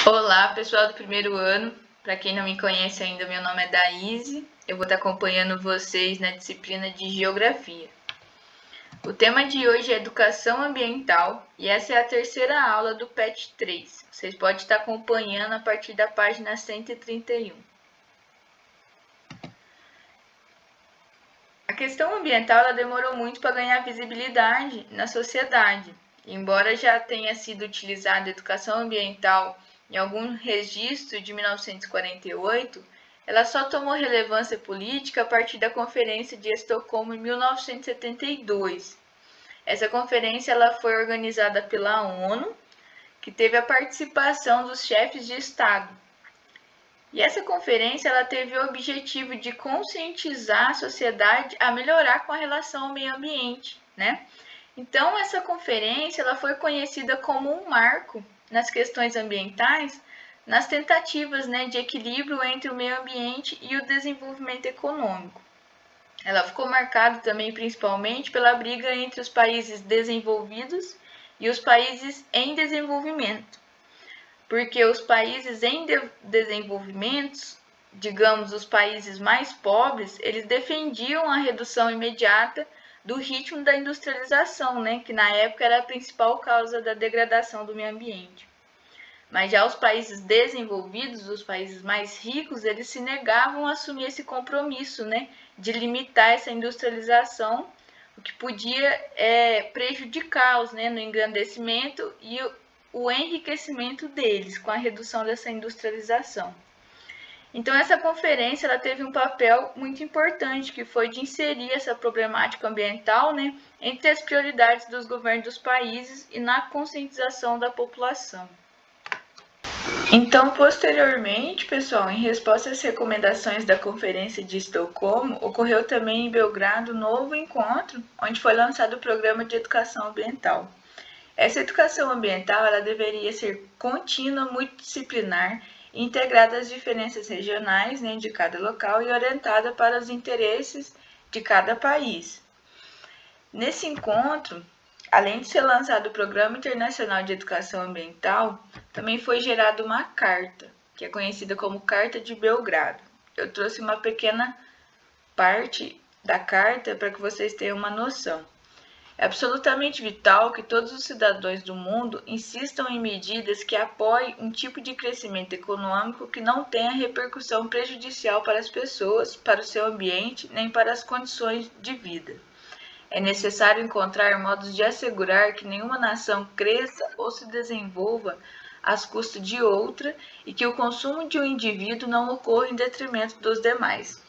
Olá, pessoal do primeiro ano. Para quem não me conhece ainda, meu nome é Daíse. Eu vou estar acompanhando vocês na disciplina de Geografia. O tema de hoje é Educação Ambiental e essa é a terceira aula do PET 3. Vocês podem estar acompanhando a partir da página 131. A questão ambiental ela demorou muito para ganhar visibilidade na sociedade. Embora já tenha sido utilizada a educação ambiental em algum registro de 1948, ela só tomou relevância política a partir da Conferência de Estocolmo em 1972. Essa conferência ela foi organizada pela ONU, que teve a participação dos chefes de Estado. E essa conferência ela teve o objetivo de conscientizar a sociedade a melhorar com a relação ao meio ambiente, né? Então, essa conferência ela foi conhecida como um marco nas questões ambientais, nas tentativas, né, de equilíbrio entre o meio ambiente e o desenvolvimento econômico. Ela ficou marcada também principalmente pela briga entre os países desenvolvidos e os países em desenvolvimento. Porque os países em desenvolvimento, digamos, os países mais pobres, eles defendiam a redução imediata do ritmo da industrialização, né, que na época era a principal causa da degradação do meio ambiente. Mas já os países desenvolvidos, os países mais ricos, eles se negavam a assumir esse compromisso, né, de limitar essa industrialização, o que podia prejudicá-los, né, no engrandecimento e o enriquecimento deles com a redução dessa industrialização. Então, essa conferência ela teve um papel muito importante, que foi de inserir essa problemática ambiental, né, entre as prioridades dos governos dos países e na conscientização da população. Então, posteriormente, pessoal, em resposta às recomendações da Conferência de Estocolmo, ocorreu também em Belgrado um novo encontro, onde foi lançado o Programa de Educação Ambiental. Essa educação ambiental ela deveria ser contínua, multidisciplinar, integrada às diferenças regionais, né, de cada local e orientada para os interesses de cada país. Nesse encontro, além de ser lançado o Programa Internacional de Educação Ambiental, também foi gerada uma carta, que é conhecida como Carta de Belgrado. Eu trouxe uma pequena parte da carta para que vocês tenham uma noção. É absolutamente vital que todos os cidadãos do mundo insistam em medidas que apoiem um tipo de crescimento econômico que não tenha repercussão prejudicial para as pessoas, para o seu ambiente, nem para as condições de vida. É necessário encontrar modos de assegurar que nenhuma nação cresça ou se desenvolva às custas de outra e que o consumo de um indivíduo não ocorra em detrimento dos demais.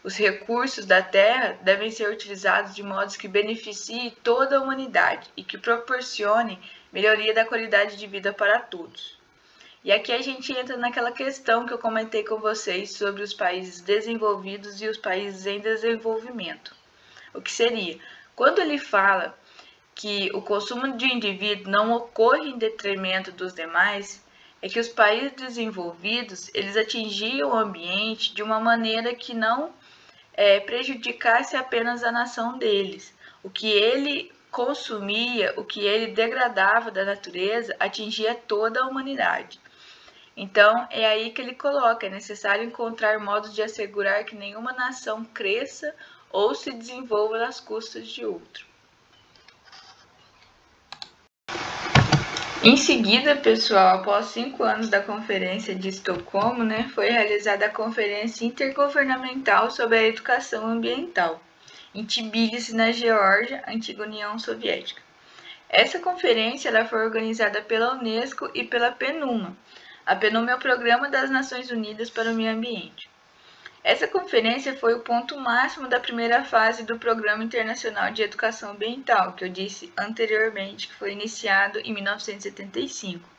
Os recursos da terra devem ser utilizados de modos que beneficiem toda a humanidade e que proporcionem melhoria da qualidade de vida para todos. E aqui a gente entra naquela questão que eu comentei com vocês sobre os países desenvolvidos e os países em desenvolvimento. O que seria? Quando ele fala que o consumo de um indivíduo não ocorre em detrimento dos demais, é que os países desenvolvidos eles atingiam o ambiente de uma maneira que não prejudicasse apenas a nação deles. O que ele consumia, o que ele degradava da natureza, atingia toda a humanidade. Então, é aí que ele coloca, é necessário encontrar modos de assegurar que nenhuma nação cresça ou se desenvolva nas custas de outro. Em seguida, pessoal, após 5 anos da Conferência de Estocolmo, né, foi realizada a Conferência Intergovernamental sobre a Educação Ambiental, em Tbilisi, na Geórgia, antiga União Soviética. Essa conferência ela foi organizada pela Unesco e pela PNUMA. A PNUMA é o Programa das Nações Unidas para o Meio Ambiente. Essa conferência foi o ponto máximo da primeira fase do Programa Internacional de Educação Ambiental, que eu disse anteriormente, que foi iniciado em 1975.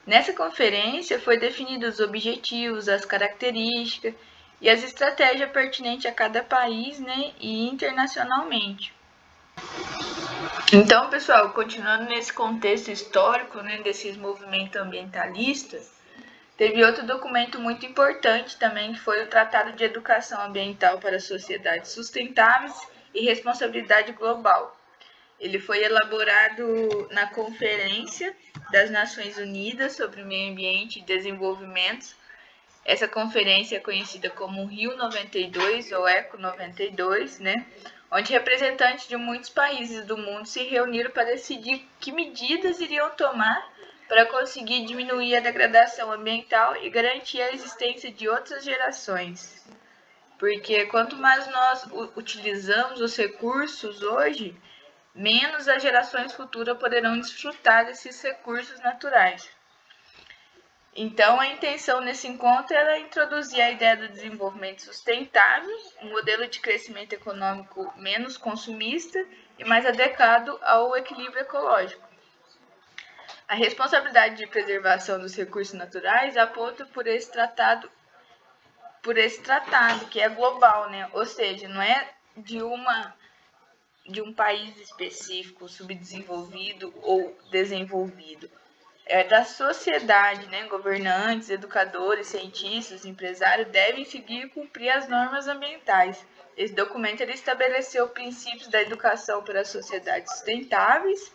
Nessa conferência foi definidos os objetivos, as características e as estratégias pertinentes a cada país, né, e internacionalmente. Então, pessoal, continuando nesse contexto histórico, né, desses movimentos ambientalistas, teve outro documento muito importante também, que foi o Tratado de Educação Ambiental para Sociedades Sustentáveis e Responsabilidade Global. ele foi elaborado na Conferência das Nações Unidas sobre o Meio Ambiente e Desenvolvimento. Essa conferência é conhecida como Rio 92 ou Eco 92, né? Onde representantes de muitos países do mundo se reuniram para decidir que medidas iriam tomar para conseguir diminuir a degradação ambiental e garantir a existência de outras gerações. Porque quanto mais nós utilizamos os recursos hoje, menos as gerações futuras poderão desfrutar desses recursos naturais. Então, a intenção nesse encontro era introduzir a ideia do desenvolvimento sustentável, um modelo de crescimento econômico menos consumista e mais adequado ao equilíbrio ecológico. A responsabilidade de preservação dos recursos naturais aponta por esse tratado que é global, né? Ou seja, não é de um país específico, subdesenvolvido ou desenvolvido. É da sociedade, né? Governantes, educadores, cientistas, empresários devem seguir e cumprir as normas ambientais. Esse documento ele estabeleceu princípios da educação para sociedades sustentáveis,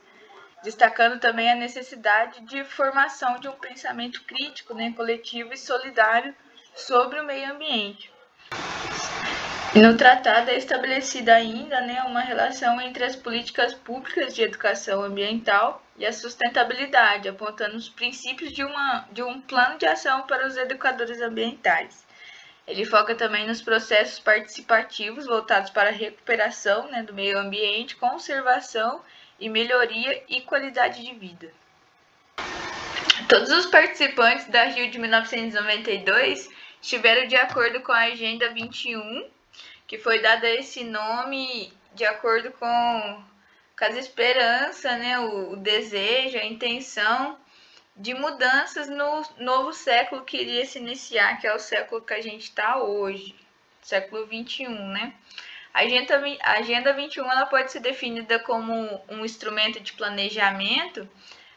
destacando também a necessidade de formação de um pensamento crítico, né? Coletivo e solidário sobre o meio ambiente. No tratado é estabelecida ainda, né, uma relação entre as políticas públicas de educação ambiental e a sustentabilidade, apontando os princípios de um plano de ação para os educadores ambientais. Ele foca também nos processos participativos voltados para a recuperação, né, do meio ambiente, conservação e melhoria e qualidade de vida. Todos os participantes da Rio de 1992 estiveram de acordo com a Agenda 21, que foi dada esse nome de acordo com as esperanças, né, o desejo, a intenção de mudanças no novo século que iria se iniciar, que é o século que a gente está hoje, século 21, né? A Agenda 21 ela pode ser definida como um instrumento de planejamento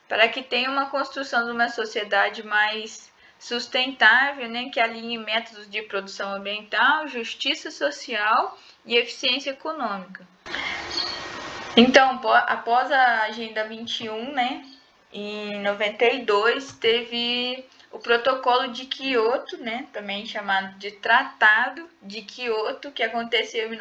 para que tenha uma construção de uma sociedade mais sustentável, né, que alinhe métodos de produção ambiental, justiça social e eficiência econômica. Então, após a Agenda 21, né, em 92, teve o Protocolo de Kyoto, né, também chamado de Tratado de Kyoto, que aconteceu em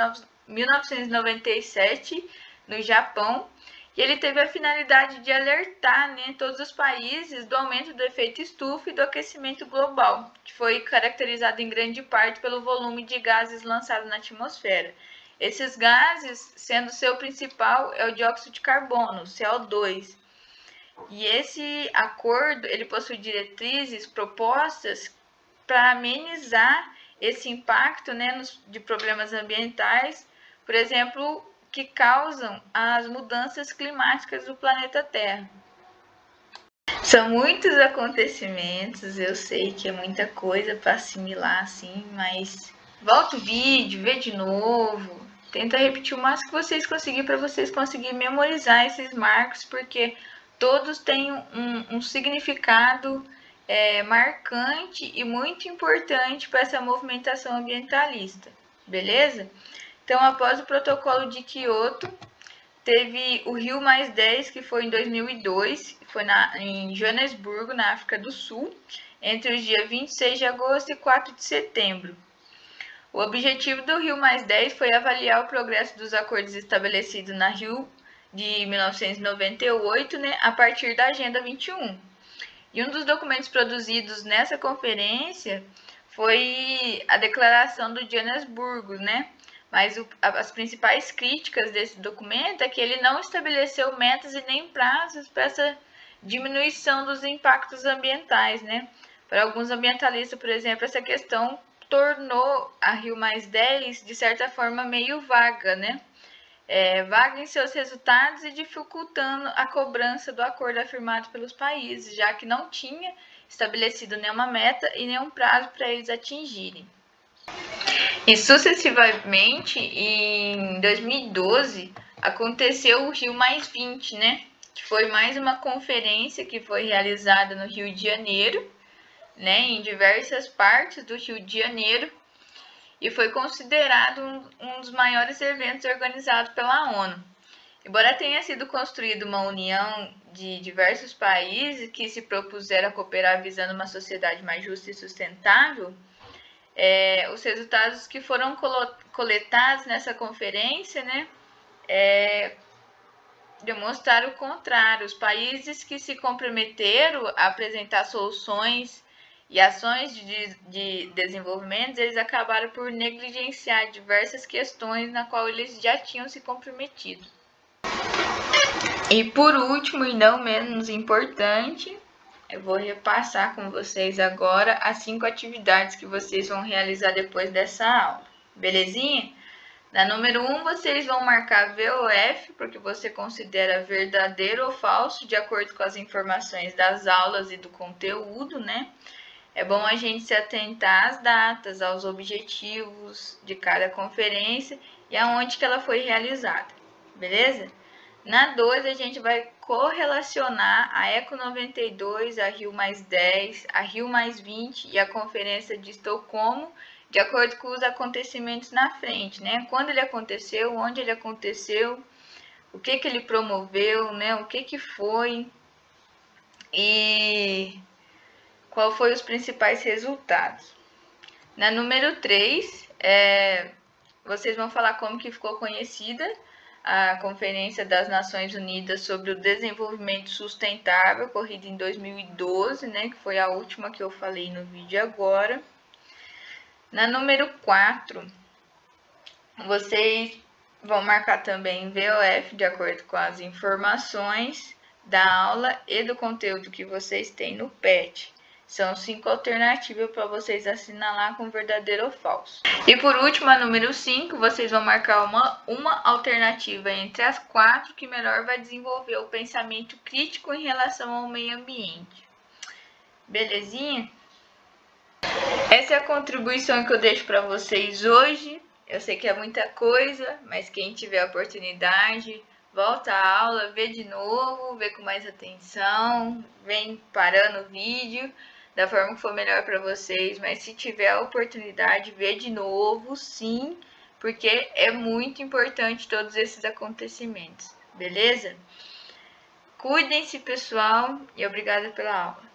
1997 no Japão. E ele teve a finalidade de alertar, né, todos os países do aumento do efeito estufa e do aquecimento global, que foi caracterizado em grande parte pelo volume de gases lançados na atmosfera. Esses gases, sendo seu principal, é o dióxido de carbono, CO2. E esse acordo, ele possui diretrizes propostas para amenizar esse impacto, né, de problemas ambientais, por exemplo, que causam as mudanças climáticas do planeta Terra. São muitos acontecimentos, eu sei que é muita coisa para assimilar assim, mas volta o vídeo, vê de novo, tenta repetir o máximo que vocês conseguirem para vocês conseguirem memorizar esses marcos, porque todos têm um significado marcante e muito importante para essa movimentação ambientalista, beleza? Então, após o protocolo de Kyoto, teve o Rio+10, que foi em 2002, foi em Joanesburgo, na África do Sul, entre os dias 26 de agosto e 4 de setembro. O objetivo do Rio+10 foi avaliar o progresso dos acordos estabelecidos na Rio de 1998, né, a partir da Agenda 21. E um dos documentos produzidos nessa conferência foi a Declaração do Joanesburgo, né? Mas as principais críticas desse documento é que ele não estabeleceu metas e nem prazos para essa diminuição dos impactos ambientais, né? Para alguns ambientalistas, por exemplo, essa questão tornou a Rio+10 de certa forma meio vaga, né? Vaga em seus resultados e dificultando a cobrança do acordo afirmado pelos países, já que não tinha estabelecido nenhuma meta e nenhum prazo para eles atingirem. E sucessivamente, em 2012, aconteceu o Rio+20, né? Que foi mais uma conferência que foi realizada no Rio de Janeiro, né? Em diversas partes do Rio de Janeiro, e foi considerado um dos maiores eventos organizados pela ONU. Embora tenha sido construída uma união de diversos países que se propuseram a cooperar visando uma sociedade mais justa e sustentável, os resultados que foram coletados nessa conferência, né, demonstraram o contrário. Os países que se comprometeram a apresentar soluções e ações de desenvolvimento, eles acabaram por negligenciar diversas questões na qual eles já tinham se comprometido. E por último, e não menos importante, eu vou repassar com vocês agora as 5 atividades que vocês vão realizar depois dessa aula. Belezinha? Na número 1, vocês vão marcar VOF, porque você considera verdadeiro ou falso, de acordo com as informações das aulas e do conteúdo, né? É bom a gente se atentar às datas, aos objetivos de cada conferência e aonde que ela foi realizada, beleza? Na 2, a gente vai correlacionar a Eco 92, a Rio +10, a Rio +20 e a Conferência de Estocolmo, de acordo com os acontecimentos na frente, né? Quando ele aconteceu, onde ele aconteceu, o que ele promoveu, né? O que foi e qual foi os principais resultados. Na número 3, vocês vão falar como que ficou conhecida a Conferência das Nações Unidas sobre o Desenvolvimento Sustentável, ocorrida em 2012, né, que foi a última que eu falei no vídeo agora. Na número 4, vocês vão marcar também VOF, de acordo com as informações da aula e do conteúdo que vocês têm no PET. São 5 alternativas para vocês assinalar com verdadeiro ou falso. E por último, a número 5, vocês vão marcar uma alternativa entre as 4 que melhor vai desenvolver o pensamento crítico em relação ao meio ambiente. Belezinha? Essa é a contribuição que eu deixo para vocês hoje. Eu sei que é muita coisa, mas quem tiver a oportunidade, volta à aula, vê de novo, vê com mais atenção, vem parando o vídeo da forma que for melhor para vocês, mas se tiver a oportunidade, vê de novo, sim, porque é muito importante todos esses acontecimentos, beleza? Cuidem-se, pessoal, e obrigada pela aula.